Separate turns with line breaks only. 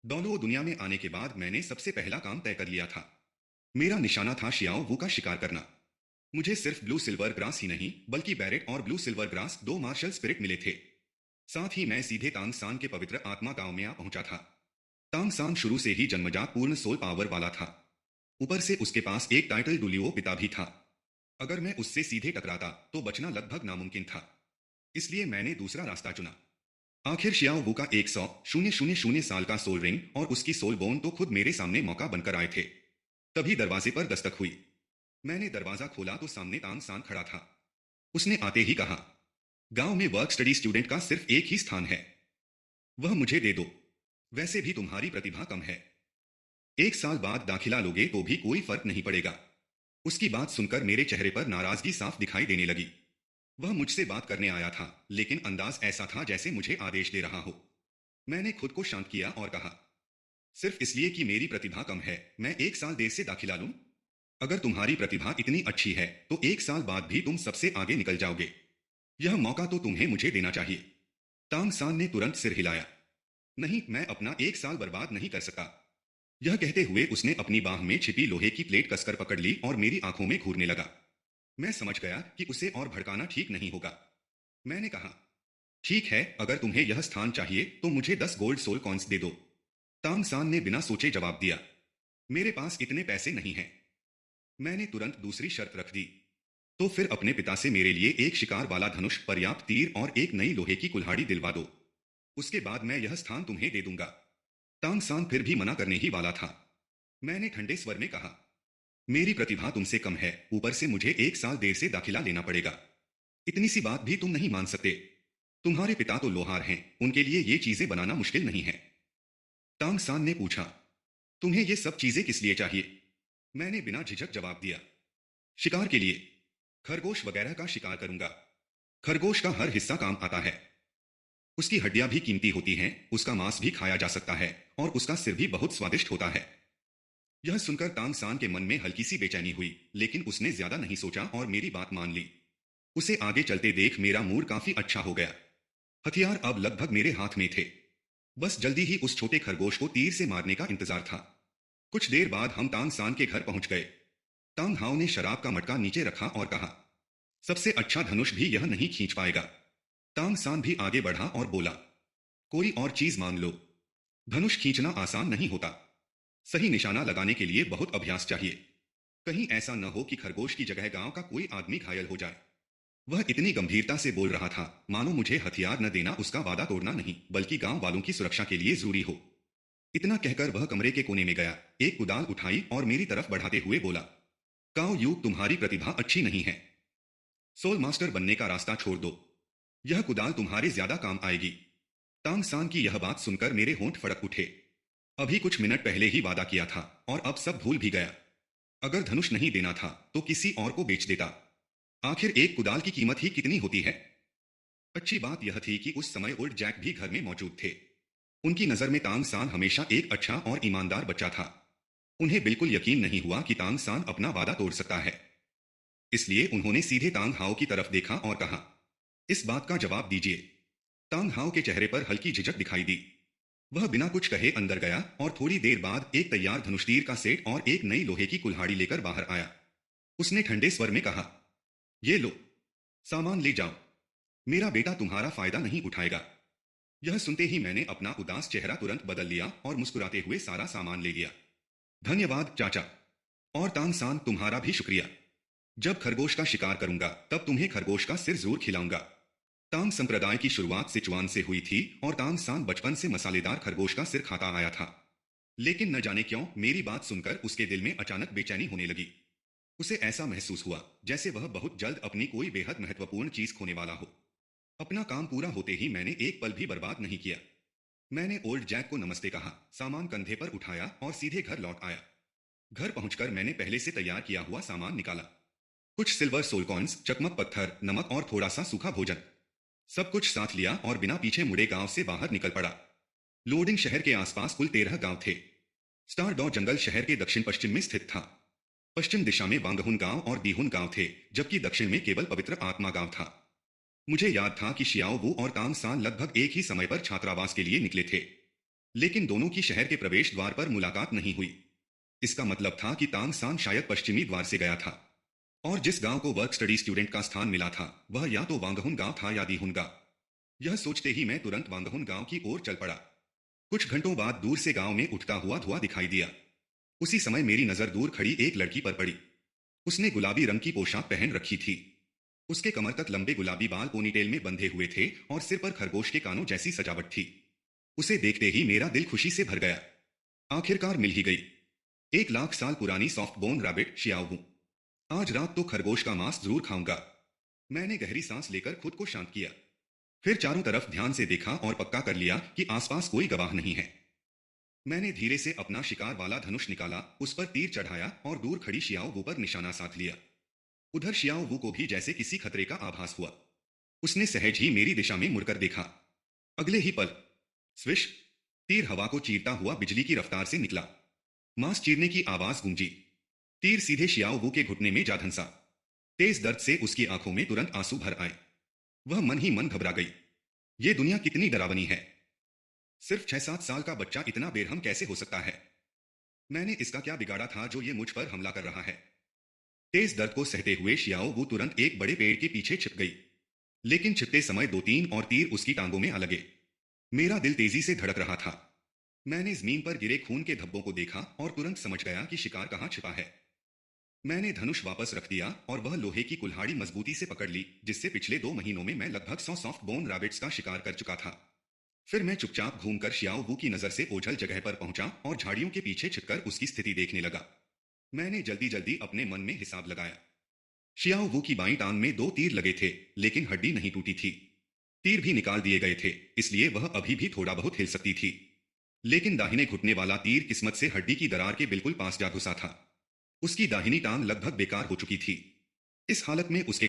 दोनों दुनिया में आने के बाद मैंने सबसे पहला काम तय कर लिया था। मेरा निशाना था शियाओ वू का शिकार करना। मुझे सिर्फ ब्लू सिल्वर ग्रास ही नहीं बल्कि बैरेट और ब्लू सिल्वर ग्रास दो मार्शल स्पिरिट मिले थे। साथ ही मैं सीधे तांग सान के पवित्र आत्मा गांव में आ पहुंचा था। तांग सान शुरू से ही जन्मजात पूर्ण सोल पावर वाला था। ऊपर से उसके पास एक टाइटल डुलियो पिता भी था। अगर मैं उससे सीधे टकराता तो बचना लगभग नामुमकिन था। इसलिए मैंने दूसरा रास्ता चुना। आखिर शियाओ वू का 100,000 साल का सोल रिंग और उसकी सोल बोन तो खुद मेरे सामने मौका बनकर आए थे। तभी दरवाजे पर दस्तक हुई। मैंने दरवाजा खोला तो सामने तांग सान खड़ा था। उसने आते ही कहा, गांव में वर्क स्टडी स्टूडेंट का सिर्फ एक ही स्थान है, वह मुझे दे दो। वैसे भी तुम्हारी प्रतिभा कम है, 1 साल बाद दाखिला लोगे तो भी कोई फर्क नहीं पड़ेगा। उसकी बात सुनकर मेरे चेहरे पर नाराजगी साफ दिखाई देने लगी। वह मुझसे बात करने आया था, लेकिन अंदाज ऐसा था जैसे मुझे आदेश दे रहा हो। मैंने खुद को शांत किया और कहा, सिर्फ इसलिए कि मेरी प्रतिभा कम है मैं 1 साल देर से दाखिला लूं? अगर तुम्हारी प्रतिभा इतनी अच्छी है तो 1 साल बाद भी तुम सबसे आगे निकल जाओगे। यह मौका तो तुम्हें मुझे देना चाहिए। तांग सान ने तुरंत सिर हिलाया। नहीं, मैं अपना 1 साल बर्बाद नहीं कर सकता। यह कहते हुए उसने अपनी बाह में छिपी लोहे की प्लेट कसकर पकड़ ली और मेरी आंखों में घूरने लगा। मैं समझ गया कि उसे और भड़काना ठीक नहीं होगा। मैंने कहा, ठीक है, अगर तुम्हें यह स्थान चाहिए तो मुझे 10 गोल्ड सोल कॉइंस दे दो। तांग सान ने बिना सोचे जवाब दिया, मेरे पास इतने पैसे नहीं हैं। मैंने तुरंत दूसरी शर्त रख दी, तो फिर अपने पिता से मेरे लिए एक शिकार वाला धनुष, पर्याप्त तीर और एक नई लोहे की कुल्हाड़ी दिलवा दो। उसके बाद मैं यह स्थान तुम्हें दे दूंगा। तांग सान फिर भी मना करने ही वाला था। मैंने ठंडे स्वर में कहा, मेरी प्रतिभा तुमसे कम है, ऊपर से मुझे 1 साल देर से दाखिला लेना पड़ेगा। इतनी सी बात भी तुम नहीं मान सकते? तुम्हारे पिता तो लोहार हैं, उनके लिए ये चीजें बनाना मुश्किल नहीं है। तांग सान ने पूछा, तुम्हें ये सब चीजें किस लिए चाहिए? मैंने बिना झिझक जवाब दिया, शिकार के लिए। खरगोश वगैरह का शिकार करूंगा। खरगोश का हर हिस्सा काम आता है। उसकी हड्डियां भी कीमती होती हैं, उसका मांस भी खाया जा सकता है और उसका सिर भी बहुत स्वादिष्ट होता है। यह सुनकर तांग सान के मन में हल्की सी बेचैनी हुई, लेकिन उसने ज्यादा नहीं सोचा और मेरी बात मान ली। उसे आगे चलते देख मेरा मूड काफी अच्छा हो गया। हथियार अब लगभग मेरे हाथ में थे। बस जल्दी ही उस छोटे खरगोश को तीर से मारने का इंतजार था। कुछ देर बाद हम तांग सान के घर पहुंच गए। तांग हाओ ने शराब का मटका नीचे रखा और कहा, सबसे अच्छा धनुष भी यह नहीं खींच पाएगा। तांग सान भी आगे बढ़ा और बोला, कोई और चीज मांग लो। धनुष खींचना आसान नहीं होता। सही निशाना लगाने के लिए बहुत अभ्यास चाहिए। कहीं ऐसा न हो कि खरगोश की जगह गांव का कोई आदमी घायल हो जाए। वह इतनी गंभीरता से बोल रहा था मानो मुझे हथियार न देना उसका वादा तोड़ना नहीं बल्कि गांव वालों की सुरक्षा के लिए जरूरी हो। इतना कहकर वह कमरे के कोने में गया, एक कुदाल उठाई और मेरी तरफ बढ़ाते हुए बोला, काओ यू, तुम्हारी प्रतिभा अच्छी नहीं है। सोल मास्टर बनने का रास्ता छोड़ दो। यह कुदाल तुम्हारे ज्यादा काम आएगी। तांग सान की यह बात सुनकर मेरे होंठ फड़क उठे। अभी कुछ मिनट पहले ही वादा किया था और अब सब भूल भी गया। अगर धनुष नहीं देना था तो किसी और को बेच देता। आखिर एक कुदाल की कीमत ही कितनी होती है। अच्छी बात यह थी कि उस समय ओल्ड जैक भी घर में मौजूद थे। उनकी नजर में तांग सान हमेशा एक अच्छा और ईमानदार बच्चा था। उन्हें बिल्कुल यकीन नहीं हुआ कि तांग सान अपना वादा तोड़ सकता है। इसलिए उन्होंने सीधे तांग हाओ की तरफ देखा और कहा, इस बात का जवाब दीजिए। तांग हाओ के चेहरे पर हल्की झिझक दिखाई दी। वह बिना कुछ कहे अंदर गया और थोड़ी देर बाद एक तैयार धनुषतीर का सेट और एक नई लोहे की कुल्हाड़ी लेकर बाहर आया। उसने ठंडे स्वर में कहा, ये लो, सामान ले जाओ। मेरा बेटा तुम्हारा फायदा नहीं उठाएगा। यह सुनते ही मैंने अपना उदास चेहरा तुरंत बदल लिया और मुस्कुराते हुए सारा सामान ले लिया। धन्यवाद चाचा। और तांग सान, तुम्हारा भी शुक्रिया। जब खरगोश का शिकार करूंगा तब तुम्हें खरगोश का सिर जरूर खिलाऊंगा। तांग संप्रदाय की शुरुआत सिचुआन से हुई थी और तांग सान बचपन से मसालेदार खरगोश का सिर खाता आया था। लेकिन न जाने क्यों मेरी बात सुनकर उसके दिल में अचानक बेचैनी होने लगी। उसे ऐसा महसूस हुआ जैसे वह बहुत जल्द अपनी कोई बेहद महत्वपूर्ण चीज खोने वाला हो। अपना काम पूरा होते ही मैंने एक पल भी बर्बाद नहीं किया। मैंने ओल्ड जैक को नमस्ते कहा, सामान कंधे पर उठाया और सीधे घर लौट आया। घर पहुंचकर मैंने पहले से तैयार किया हुआ सामान निकाला। कुछ सिल्वर सोल कॉइन्स, चकमक पत्थर, नमक और थोड़ा सा सूखा भोजन। सब कुछ साथ लिया और बिना पीछे मुड़े गांव से बाहर निकल पड़ा। लोडिंग शहर के आसपास कुल 13 गांव थे। स्टारडॉ जंगल शहर के दक्षिण पश्चिम में स्थित था। पश्चिम दिशा में वांगहुन गांव और बीहुन गांव थे, जबकि दक्षिण में केवल पवित्र आत्मा गांव था। मुझे याद था कि शियाओ वू और तांग सान लगभग एक ही समय पर छात्रावास के लिए निकले थे। लेकिन दोनों की शहर के प्रवेश द्वार पर मुलाकात नहीं हुई। इसका मतलब था कि तांग सान शायद पश्चिमी द्वार से गया था, और जिस गांव को वर्क स्टडी स्टूडेंट का स्थान मिला था वह या तो वांगहुन गांव था या दीहुन गांव। यह सोचते ही मैं तुरंत वांगहुन गांव की ओर चल पड़ा। कुछ घंटों बाद दूर से गांव में उठता हुआ धुआं दिखाई दिया। उसी समय मेरी नजर दूर खड़ी एक लड़की पर पड़ी। उसने गुलाबी रंग की पोशाक पहन रखी थी। उसके कमर तक लंबे गुलाबी बाल पोनीटेल में बंधे हुए थे और सिर पर खरगोश के कानों जैसी सजावट थी। उसे देखते ही मेरा दिल खुशी से भर गया। आखिरकार मिल ही गई। 1 लाख साल पुरानी सॉफ्ट बोन रैबिट शियाओ। आज रात तो खरगोश का मांस जरूर खाऊंगा। मैंने गहरी सांस लेकर खुद को शांत किया। फिर चारों तरफ ध्यान से देखा और पक्का कर लिया कि आसपास कोई गवाह नहीं है। मैंने धीरे से अपना शिकार वाला धनुष निकाला, उस पर तीर चढ़ाया और दूर खड़ी शियाओ वू पर निशाना साध लिया। उधर शियाओ वू को भी जैसे किसी खतरे का आभास हुआ। उसने सहज ही मेरी दिशा में मुड़कर देखा। अगले ही पल स्विश, तीर हवा को चीरता हुआ बिजली की रफ्तार से निकला। मांस चीरने की आवाज गूंजी। तीर सीधे शियाओ वू के घुटने में जा धंसा। तेज दर्द से उसकी आंखों में तुरंत आंसू भर आए। वह मन ही मन घबरा गई। ये दुनिया कितनी डरावनी है। सिर्फ 6-7 साल का बच्चा इतना बेरहम कैसे हो सकता है। मैंने इसका क्या बिगाड़ा था जो ये मुझ पर हमला कर रहा है। तेज दर्द को सहते हुए शियाओ वो तुरंत एक बड़े पेड़ के पीछे छिप गई। लेकिन छिपते समय 2-3 और तीर उसकी टांगों में आ लगे। मेरा दिल तेजी से धड़क रहा था। मैंने जमीन पर गिरे खून के धब्बों को देखा और तुरंत समझ गया कि शिकार कहाँ छिपा है। मैंने धनुष वापस रख दिया और वह लोहे की कुल्हाड़ी मजबूती से पकड़ ली जिससे पिछले 2 महीनों में मैं लगभग 100 सॉफ्ट बोन रैबिट्स का शिकार कर चुका था। फिर मैं चुपचाप घूमकर शियाओ वू की नजर से ओझल जगह पर पहुंचा और झाड़ियों के पीछे छिपकर उसकी स्थिति देखने लगा। मैंने जल्दी जल्दी अपने मन में हिसाब लगाया। शियाओ वू की बाईं टांग में 2 तीर लगे थे, लेकिन हड्डी नहीं टूटी थी। तीर भी निकाल दिए गए थे, इसलिए वह अभी भी थोड़ा बहुत हिल सकती थी। लेकिन दाहिने घुटने वाला तीर किस्मत से हड्डी की दरार के बिल्कुल पास जा घुसा था। उसकी दाहिनी टांग लगभग बेकार हो चुकी थी। इस हालत में उसके